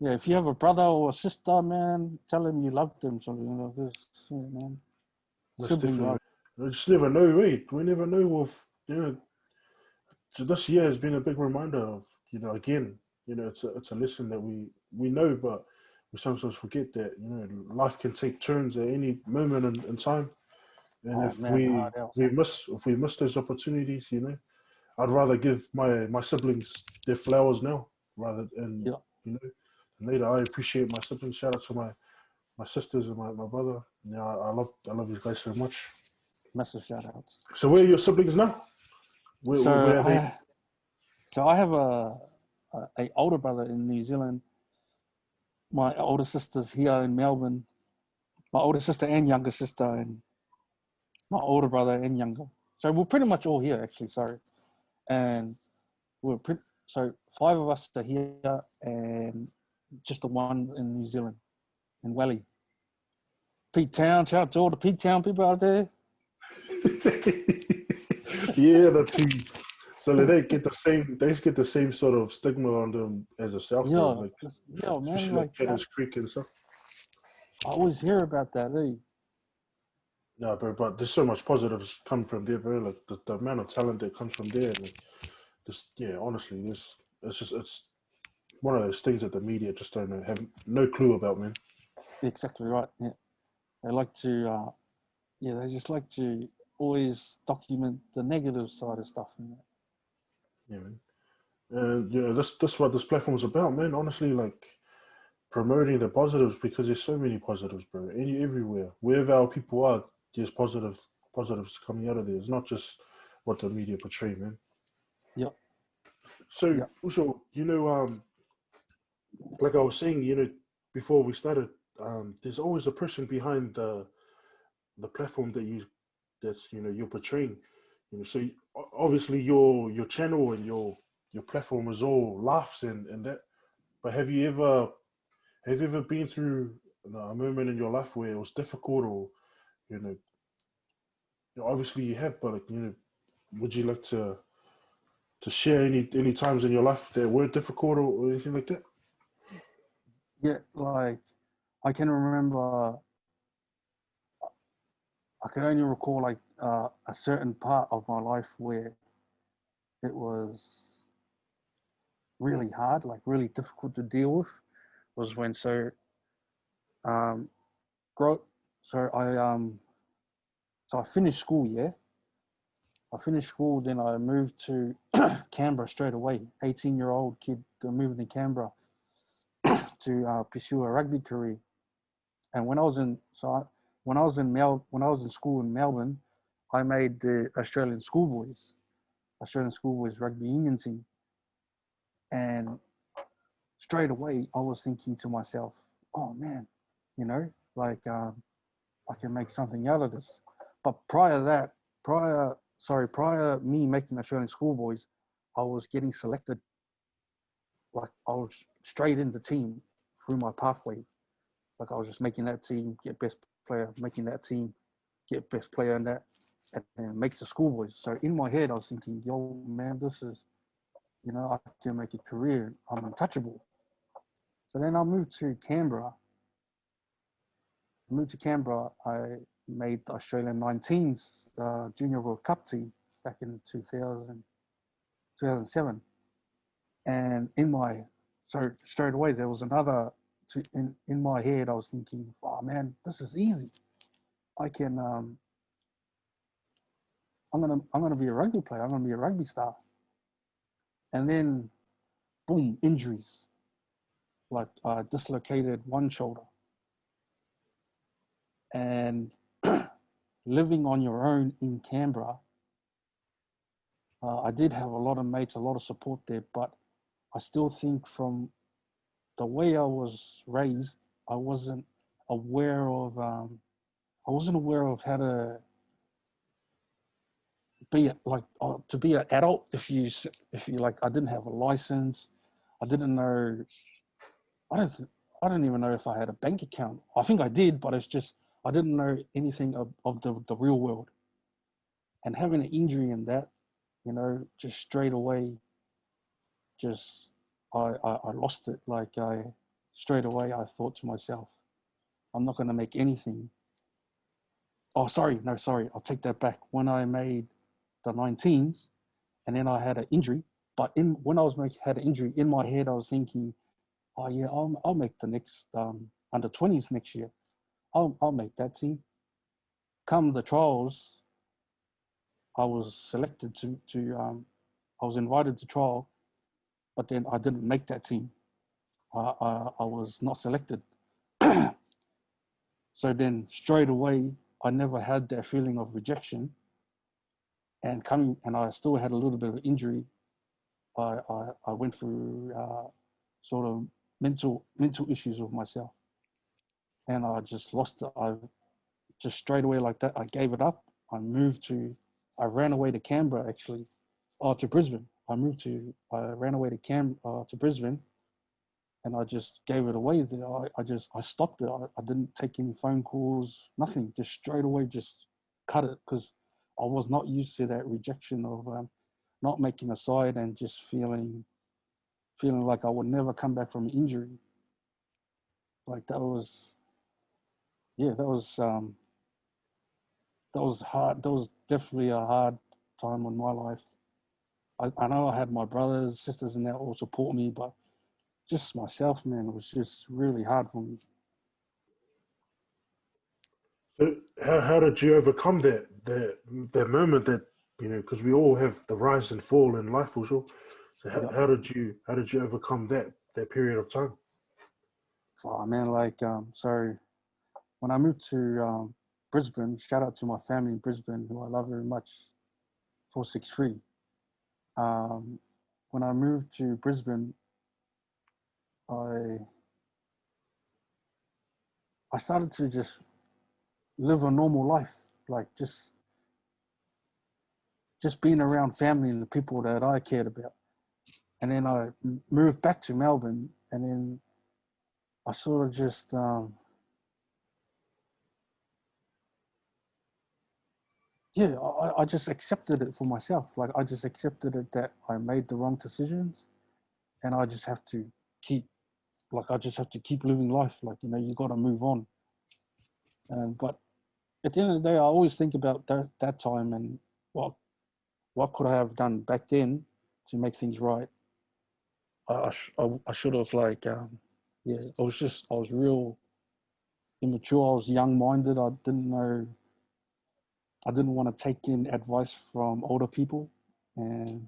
yeah, if you have a brother or a sister, man, tell them you love them. So this, yeah, man, Most sibling definitely. love. I just never know, right? We never know of so this year has been a big reminder of, again, it's a lesson that we know, but we sometimes forget that, life can take turns at any moment in time. And Oh if man, hard we else. we miss those opportunities, I'd rather give my siblings their flowers now rather and Yeah, you know and later. I appreciate my siblings. Shout out to my sisters and my brother. Yeah, I love you guys so much. massive shout outs. So where are your siblings now? Where So are they? I have a older brother in New Zealand. My older sister's here in Melbourne. My older sister and younger sister, and my older brother and younger. So we're pretty much all here, actually. Sorry, and we're pretty. So five of us are here, and just the one in New Zealand, in Welly, Pete Town. Shout out to all the Pete Town people out there. Yeah, the two. So they get the same. They just get the same sort of stigma on them as a South, bro. Yeah, Like yeah, man. especially like Like Cannons Creek and stuff. I always hear about that. Eh? No, bro, but there's so much positives come from there, bro. Like the amount of talent that comes from there, and just yeah, honestly, it's one of those things that the media just don't know, have no clue about, man. Exactly right. Yeah, they like to. Yeah, they just like to always document the negative side of stuff. Yeah, man. And that's what this platform's about, man. Honestly, like promoting the positives because there's so many positives, bro. Everywhere, wherever our people are, there's positives coming out of there. It's not just what the media portray, man. Yep, So yep, also, like I was saying, before we started, there's always a person behind the platform that's you're portraying. So obviously your channel and your platform is all laughs and that. But have you ever been through a moment in your life where it was difficult, or you know, obviously you have, but like, would you like to share any times in your life that were difficult or anything like that? yeah. Like I can remember, I can only recall like a certain part of my life where it was really hard, like really difficult to deal with. Was when um, grow. So I finished school. Yeah, I finished school. Then I moved to Canberra straight away. 18-year-old kid moved to Canberra to pursue a rugby career. And when I was in when I was in school in Melbourne, I made the Australian Schoolboys rugby union team. And straight away, I was thinking to myself, "Oh man, you know, like I can make something out of this." But prior me making Australian Schoolboys, I was getting selected. Like I was straight in the team through my pathway. Like I was just making that team, get best player, making that team, get best player in that, and then make the schoolboys. So in my head, I was thinking, yo, man, you know, I can make a career. I'm untouchable. So then I moved to Canberra. I made the Australian 19s Junior World Cup team back in 2007. And so straight away, there was another, in my head, I was thinking, oh man, this is easy. I can, I'm gonna be a rugby player. I'm gonna be a rugby star. And then, boom, injuries. Like I dislocated one shoulder. And living on your own in Canberra, I did have a lot of mates, a lot of support there, but I still think from the way I was raised, I wasn't aware of how to be like to be an adult. If you like, I didn't have a license. I didn't know. I don't. I don't even know if I had a bank account. I think I did, but it's just I didn't know anything of the real world. And having an injury in that, you know, just straight away, just I lost it. Like straight away, I thought to myself, I'm not going to make anything. Oh, sorry, no, sorry, I'll take that back. When I made the 19s, and then I had an injury, but when I had an injury in my head, I was thinking, oh yeah, I'll make the next under 20s next year. I'll make that team. Come the trials, I was selected I was invited to trial, but then I didn't make that team. I was not selected. So then straight away, I never had that feeling of rejection. And I still had a little bit of injury. I went through sort of mental issues with myself, and I just lost it. I just straight away like that. I gave it up. I ran away to Canberra actually, to Brisbane. I ran away to Brisbane, and I just gave it away there. I stopped it. I didn't take any phone calls, nothing. Just straight away, just cut it because I was not used to that rejection of not making a side and just feeling like I would never come back from an injury. Like yeah, that was hard. That was definitely a hard time in my life. I know I had my brothers, sisters, and that all support me, but just myself, man, it was just really hard for me. So how did you overcome that moment that, you know, because we all have the rise and fall in life also. So Yeah. how did you overcome that period of time? Oh man, like so when I moved to Brisbane, shout out to my family in Brisbane, who I love very much, 463. Um, when I moved to Brisbane, I I started to just live a normal life, like just being around family and the people that I cared about. And then I moved back to Melbourne, and then I sort of just yeah, I just accepted it for myself. Like I just accepted it that I made the wrong decisions, and I just have to keep I just have to keep living life. Like, you know, you got to move on. But at the end of the day, I always think about that time and what what could I have done back then to make things right. I should have yeah, I was real immature. I was young minded. I didn't want to take in advice from older people, and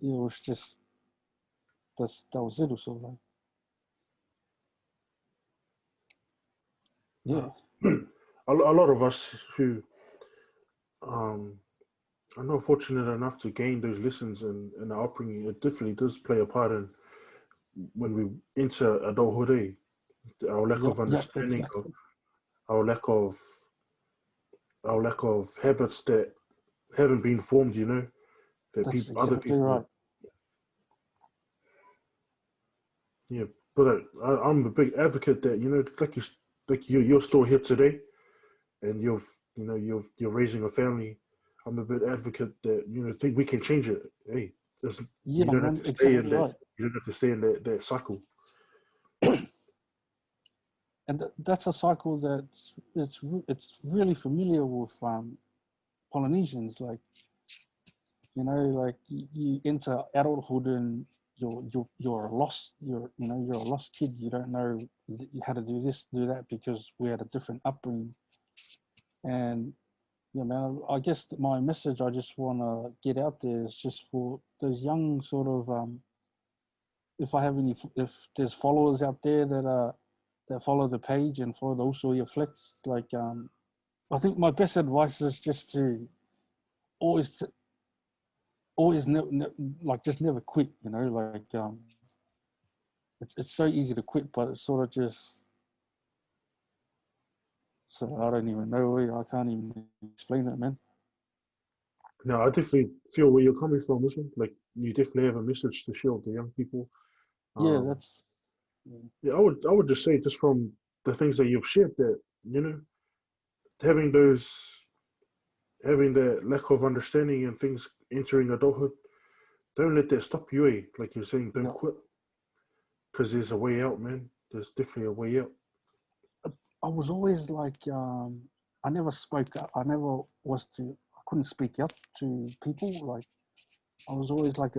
it was just that was it. So like Uh, yeah, a lot of us who um, are not fortunate enough to gain those lessons in our upbringing, it definitely does play a part in when we enter adulthood. Our lack yeah, of yeah, understanding, or exactly. our lack of our lack of habits that haven't been formed. You know, that That's other exactly people. right. Yeah, but I'm a big advocate that, you know, like you're still here today, and you're raising a family. I'm a big advocate that, you know, think we can change it. Hey, Yeah, You don't have man, to stay in exactly that. right. You don't have to stay in that cycle. And that's a cycle it's really familiar with Polynesians. Like, you know, like you enter adulthood and you're a lost you're a lost kid. You don't know how to do this, do that, because we had a different upbringing. And yeah, man, I guess that my message I just want to get out there is just for those young sort of if there's followers out there that follow the page and follow also your flicks, like I think my best advice is just to always to, always like just never quit, you know, like it's so easy to quit, but it's sort of just, so I don't even know, I can't even explain it, man. No, I definitely feel where you're coming from, Muslim. Like you definitely have a message to share with the young people. Yeah, Um, that's yeah. yeah, I would just say just from the things that you've shared that you know having those having that lack of understanding and things entering adulthood, don't let that stop you. Like you're saying, don't Yeah. quit because there's a way out, man. There's definitely a way out. I was always like I never spoke up. I couldn't speak up to people. Like I was always like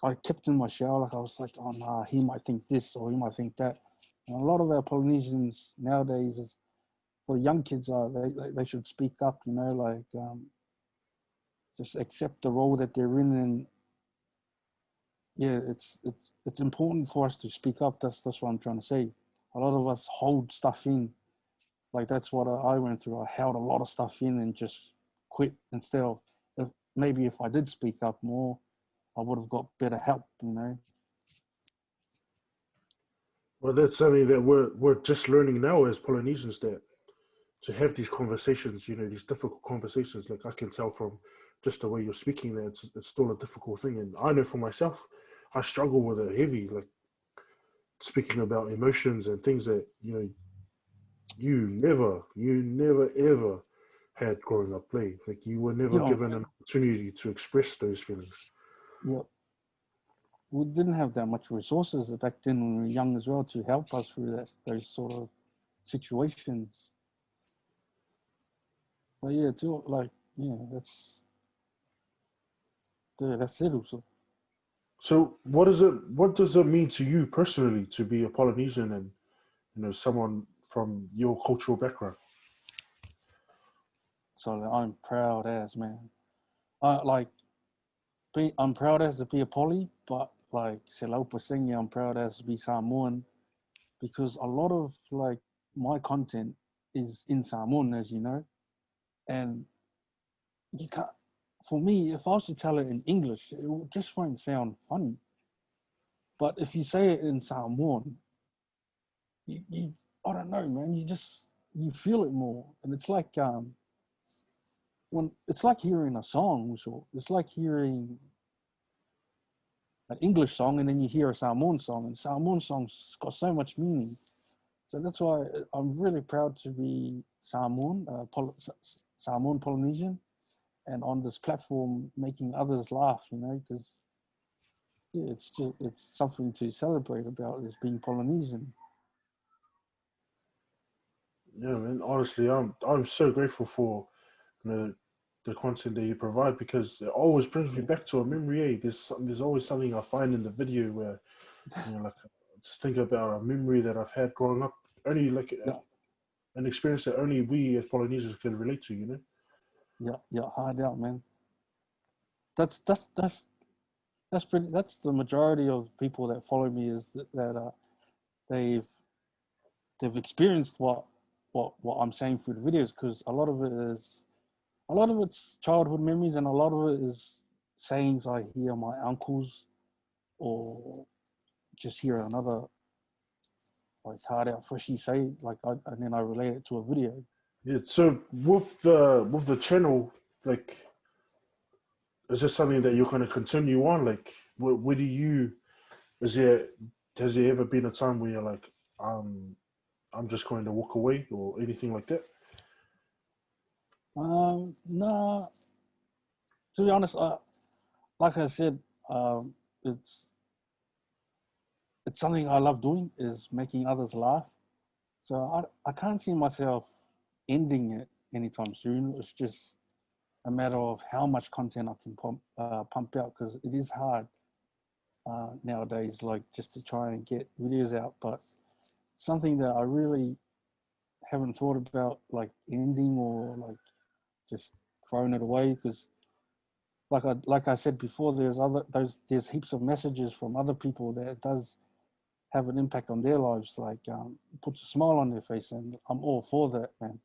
I kept in my shell. Like I was like, oh nah, he might think this or he might think that. And a lot of our Polynesians nowadays is, for young kids, are they should speak up. You know, like just accept the role that they're in. And yeah, it's important for us to speak up. That's what I'm trying to say. A lot of us hold stuff in. Like that's what I went through. I held a lot of stuff in and just quit instead of, if, maybe if I did speak up more, I would have got better help. You know. Well, that's something that we're just learning now as Polynesians, that to have these conversations, these difficult conversations. Like I can tell from just the way you're speaking that it's still a difficult thing. And I know for myself, I struggle with it heavy, like speaking about emotions and things that, you never ever had growing up play. Like you were never You know, given an opportunity to express those feelings. yeah, we didn't have that much resources back then when we were young as well to help us through those sort of situations. But yeah, too, like yeah, that's it also. So what does it mean to you personally to be a Polynesian and, someone from your cultural background? So like, I'm proud as, man. Like I'm proud as to be a poly, but like Selaupa Singh, I'm proud as to be Samoan, because a lot of like my content is in Samoan, as you know, and you can't. For me, if I was to tell it in English, just won't sound funny. But if you say it in Samoan, you I don't know, man. You feel it more, and it's like when it's like hearing a song. So it's like hearing an English song, and then you hear a Samoan song, and Samoan songs got so much meaning. So that's why I'm really proud to be Samoan, Samoan Polynesian, and on this platform making others laugh. You know, because yeah, it's something to celebrate about is being Polynesian. Yeah, man. Honestly, I'm so grateful for the the content that you provide because it always brings me Yeah, back to a memory. There's always something I find in the video where like just think about a memory that I've had growing up. Only like yeah, an experience that only we as Polynesians can relate to. yeah, yeah. Hard out, man. That's that's that's that's pretty. That's the majority of people that follow me is that they've they've experienced what I'm saying through the videos, because a lot of it's childhood memories, and a lot of it is sayings I hear my uncles, or just hear another like hard out freshy say, and then I relate it to a video. Yeah. So with the channel, like, is this something that you're going to continue on? Like, where do you? Is there has there ever been a time where you're like, I'm just going to walk away or anything like that? Nah, to be honest, like I said, it's something I love doing, is making others laugh. So I can't see myself ending it anytime soon. It's just a matter of how much content I can pump out, because it is hard nowadays, like just to try and get videos out. But something that I really haven't thought about like ending, or like just throwing it away, because like I said before, there's heaps of messages from other people that it does have an impact on their lives, like puts a smile on their face, and I'm all for that, man.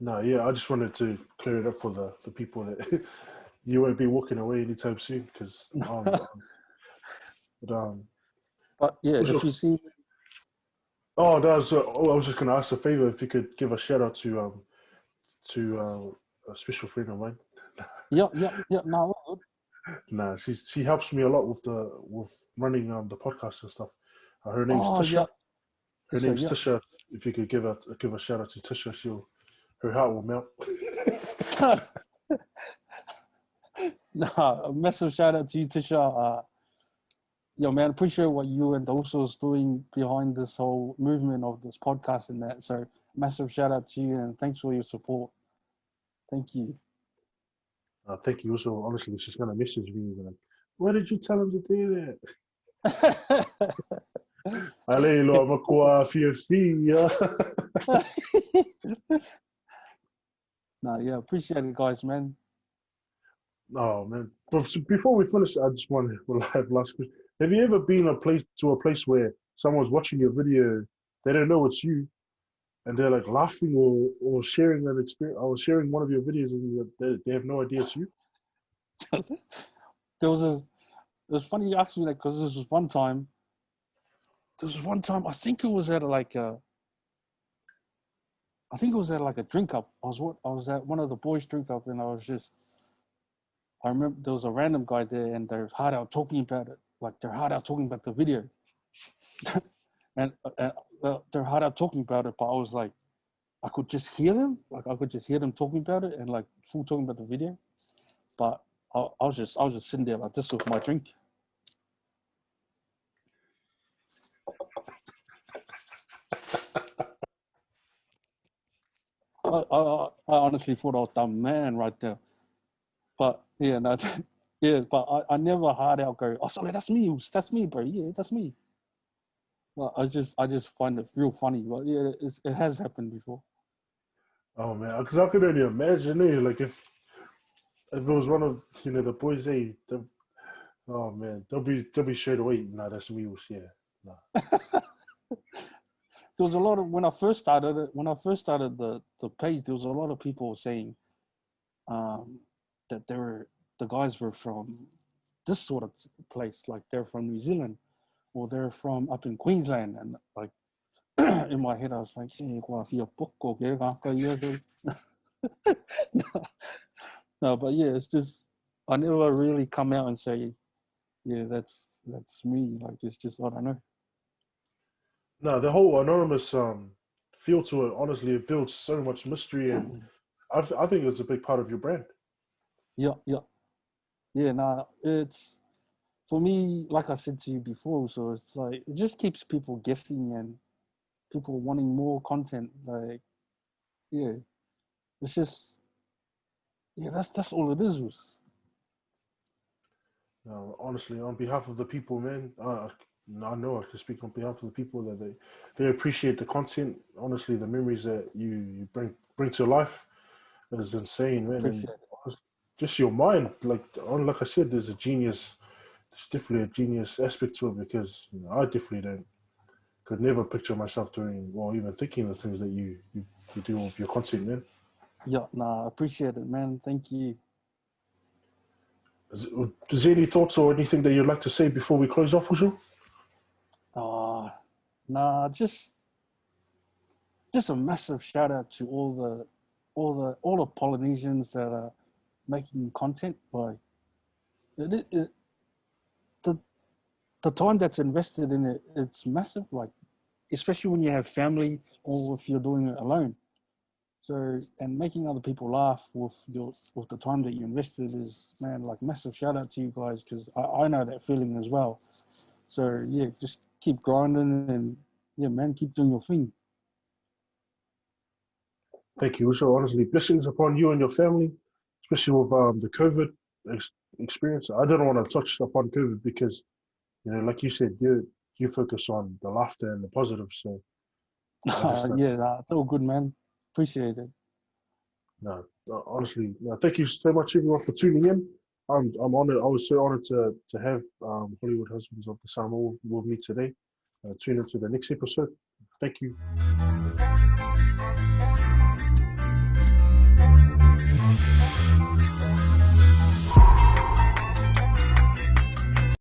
No, yeah, I just wanted to clear it up for the people that you won't be walking away anytime soon, because but But yeah, also, if you see, oh, I was just gonna ask a favor if you could give a shout out to a special friend of mine. yeah, no, Nah, she helps me a lot with running the podcast and stuff. Her name's oh Tisha. yeah, Her sure, name's yeah. Tisha. If you could give a shout out to Tisha, her heart will melt. No, a massive shout out to you, Tisha. Yo, man, appreciate what you and Oso's doing behind this whole movement of this podcast and that. So, massive shout out to you, and thanks for your support. Thank you. Thank you. Also, honestly, she's gonna message me like, "Why did you tell him to do that?" Alelo, makua fia. No, yeah, appreciate it, guys, man. Oh man! But before we finish, I just want to have last question. Have you ever been to a place where someone's watching your video, they don't know it's you, and they're like laughing or sharing an experience, or sharing one of your videos, and they have no idea it's you? There was a, it was funny you asked me that, because there was one time, I think it was at like a drink up. I was at one of the boys' drink up, and I remember there was a random guy there, and they're hard out talking about it. Like they're hard out talking about the video, and they're hard out talking about it. But I was like, I could just hear them. Like I could just hear them talking about it, and like full talking about the video. But I was just sitting there like this with my drink. I honestly thought I was dumb man right there. But yeah, no, yeah, but I never hard out go, oh, sorry, that's me, bro. Yeah, that's me. Well, I just find it real funny. But yeah, it has happened before. Oh man, because I could only imagine it. Like if it was one of the boys, hey, oh man, they'll be straight away. Nah, that's me. Yeah, nah. There was a lot of when I first started the page, there was a lot of people saying that the guys were from this sort of place, like they're from New Zealand or they're from up in Queensland, and like in my head I was like, "Hey, well, you're poko, no, but yeah, it's just I never really come out and say, yeah, that's me. Like it's just I don't know. No, the whole anonymous feel to it. Honestly, it builds so much mystery, and I think it's a big part of your brand. Yeah. No, it's for me. Like I said to you before, so it's like it just keeps people guessing and people wanting more content. Like yeah, it's just yeah, that's all it is. No, honestly, on behalf of the people, man, I know I can speak on behalf of the people that they appreciate the content. Honestly, the memories that you bring to life is insane, man, and Appreciate it. just your mind. Like I said, there's definitely a genius aspect to it because I definitely don't could never picture myself doing or even thinking the things that you do with your content, man. Yeah, nah, appreciate it, man. Thank you. Is there any thoughts or anything that you'd like to say before we close off, Ujo? Nah, just a massive shout out to all the Polynesians that are making content. Like it, the the time that's invested in it, it's massive. Like especially when you have family or if you're doing it alone. So, and making other people laugh with the time that you invested is, man, like massive shout out to you guys, because I know that feeling as well. So yeah, just keep grinding and yeah, man, keep doing your thing. Thank you. So honestly, blessings upon you and your family, especially with the COVID experience. I don't want to touch upon COVID because, you know, like you said, you focus on the laughter and the positives. So I just Yeah, it's all good, man. Appreciate it. no, honestly, no, thank you so much everyone for tuning in. I'm honored. I was so honored to have Hollywood Husbands of the Samoa with me today. Tune into the next episode. Thank you.